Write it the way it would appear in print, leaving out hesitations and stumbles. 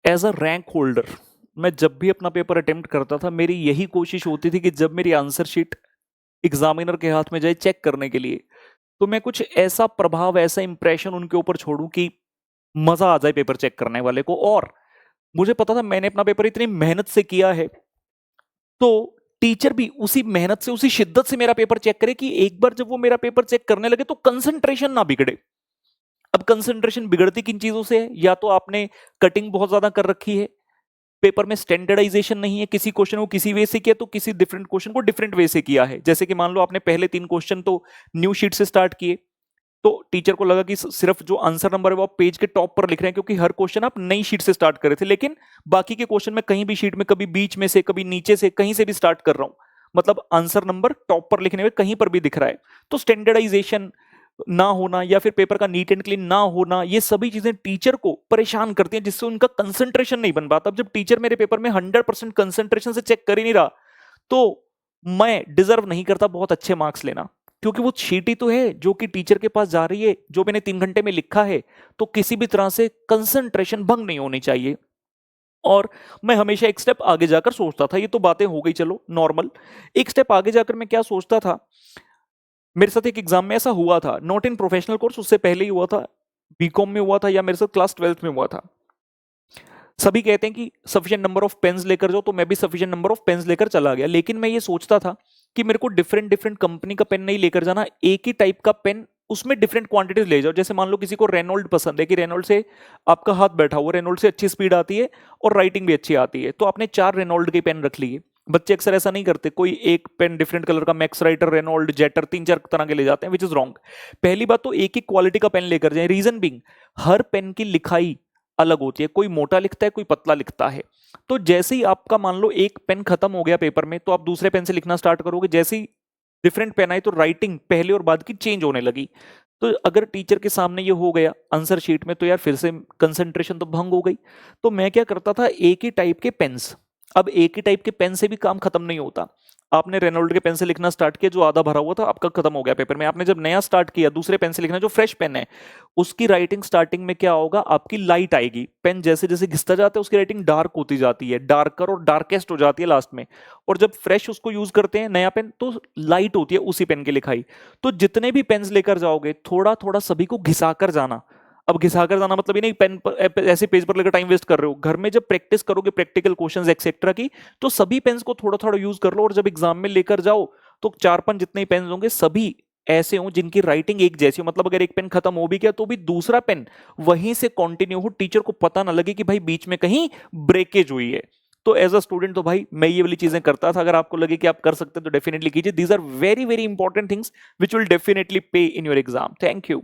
As a rank holder मैं जब भी अपना पेपर अटेम्प्ट करता था, मेरी यही कोशिश होती थी कि जब मेरी आंसर शीट एग्जामिनर के हाथ में जाए चेक करने के लिए, तो मैं कुछ ऐसा प्रभाव, ऐसा इंप्रेशन उनके ऊपर छोड़ूं कि मजा आ जाए पेपर चेक करने वाले को। और मुझे पता था मैंने अपना पेपर इतनी मेहनत से किया है, तो टीचर भी उसी मेहनत से, उसी शिद्दत से मेरा पेपर चेक करे कि एक बार जब वो मेरा पेपर चेक करने लगे तो कंसंट्रेशन ना बिगड़े। अब कंसंट्रेशन बिगड़ती किन चीजों से है? या तो आपने कटिंग बहुत ज्यादा कर रखी है, पेपर में स्टैंडर्डाइजेशन नहीं है, किसी क्वेश्चन को किसी वे से किया तो किसी डिफरेंट क्वेश्चन को डिफरेंट वे से किया है। जैसे कि मान लो आपने पहले 3 क्वेश्चन तो न्यू शीट से स्टार्ट किए, तो टीचर को लगा कि सिर्फ जो आंसर नंबर है वो आप पेज के टॉप पर लिख रहे हैं, क्योंकि हर क्वेश्चन आप नई शीट से स्टार्ट कर रहे थे, लेकिन बाकी के क्वेश्चन में कहीं भी शीट में, कभी बीच में से, कभी नीचे से, कहीं से भी स्टार्ट कर रहा हूं, मतलब आंसर नंबर टॉप पर लिखने में कहीं पर भी दिख रहा है। तो स्टैंडर्डाइजेशन ना होना या फिर पेपर का नीट एंड क्लीन ना होना, ये सभी चीजें टीचर को परेशान करती हैं, जिससे उनका कंसंट्रेशन नहीं बन पाता। अब जब टीचर मेरे पेपर में 100% कंसंट्रेशन से चेक कर ही नहीं रहा, तो मैं डिजर्व नहीं करता बहुत अच्छे मार्क्स लेना, क्योंकि वो शीट ही तो है जो कि टीचर के पास जा रही है, जो मैंने 3 घंटे में लिखा है, तो किसी भी तरह से कंसंट्रेशन भंग नहीं होनी चाहिए। और मैं हमेशा एक स्टेप आगे जाकर सोचता था, ये तो बातें हो गई चलो नॉर्मल। एक स्टेप आगे जाकर मैं क्या सोचता था, मेरे साथ एक एग्जाम में ऐसा हुआ था, नॉट इन प्रोफेशनल कोर्स, उससे पहले ही हुआ था, बीकॉम में हुआ था या मेरे साथ क्लास 12th में हुआ था। सभी कहते हैं कि सफिशिएंट नंबर ऑफ पेन्स लेकर जाओ, तो मैं भी सफिशिएंट नंबर ऑफ पेन्स लेकर चला गया, लेकिन मैं ये सोचता था कि मेरे को डिफरेंट डिफरेंट कंपनी का पेन नहीं लेकर जाना, एक ही टाइप का पेन, उसमें डिफरेंट क्वांटिटीज ले जाओ। जैसे मान लो किसी को रेनोल्ड पसंद है कि रेनोल्ड से आपका हाथ बैठा हुआ, रेनोल्ड से अच्छी स्पीड आती है और राइटिंग भी अच्छी आती है, तो आपने 4 रेनोल्ड के पेन रख लिए। बच्चे अक्सर ऐसा नहीं करते, कोई एक पेन डिफरेंट कलर का, मैक्स राइटर, रेनोल्ड, जेटर, 3-4 तरह के ले जाते हैं, विच इज रॉन्ग। पहली बात तो एक ही क्वालिटी का पेन लेकर जाए, रीजन बिंग हर पेन की लिखाई अलग होती है, कोई मोटा लिखता है, कोई पतला लिखता है। तो जैसे ही आपका मान लो एक पेन खत्म हो गया पेपर में, तो आप दूसरे पेन से लिखना स्टार्ट करोगे, जैसे ही डिफरेंट पेन आई तो राइटिंग पहले और बाद की चेंज होने लगी। तो अगर टीचर के सामने ये हो गया आंसर शीट में, तो यार फिर से कंसंट्रेशन तो भंग हो गई। तो मैं क्या करता था, एक ही टाइप के पेन्स, अब एक ही टाइप के पेन से भी काम खत्म नहीं होता। आपने रेनोल्ड के पेन से लिखना स्टार्ट किया, जो आधा भरा हुआ था आपका खत्म हो गया पेपर में, आपने जब नया स्टार्ट किया दूसरे पेन से लिखना, जो फ्रेश पेन है, उसकी राइटिंग स्टार्टिंग में क्या होगा, आपकी लाइट आएगी, पेन जैसे जैसे घिसता जाता है उसकी राइटिंग डार्क होती जाती है, डार्कर और डार्केस्ट हो जाती है लास्ट में। और जब फ्रेश उसको यूज करते हैं नया पेन, तो लाइट होती है उसी पेन की लिखाई। तो जितने भी पेन्स लेकर जाओगे, थोड़ा थोड़ा सभी को घिसा कर जाना। अब घिसा कर जाना मतलब ये नहीं पेन पर ऐसे पेज पर लेकर टाइम वेस्ट कर रहे हो, घर में जब प्रैक्टिस करोगे प्रैक्टिकल क्वेश्चंस एक्सेट्रा की, तो सभी पेन्स को थोड़ा थोड़ा यूज कर लो, और जब एग्जाम में लेकर जाओ तो 4-5 जितने पेन होंगे सभी ऐसे हो जिनकी राइटिंग एक जैसी हो, मतलब अगर एक पेन खत्म हो भी गया तो भी दूसरा पेन वहीं से कंटिन्यू हो, टीचर को पता ना लगे कि भाई बीच में कहीं ब्रेकेज हुई है। तो एज अ स्टूडेंट तो भाई मैं ये वाली चीजें करता था, अगर आपको लगे कि आप कर सकते हैं तो डेफिनेटली कीजिए। These are very very important things which will definitely pay in your exam. Thank you.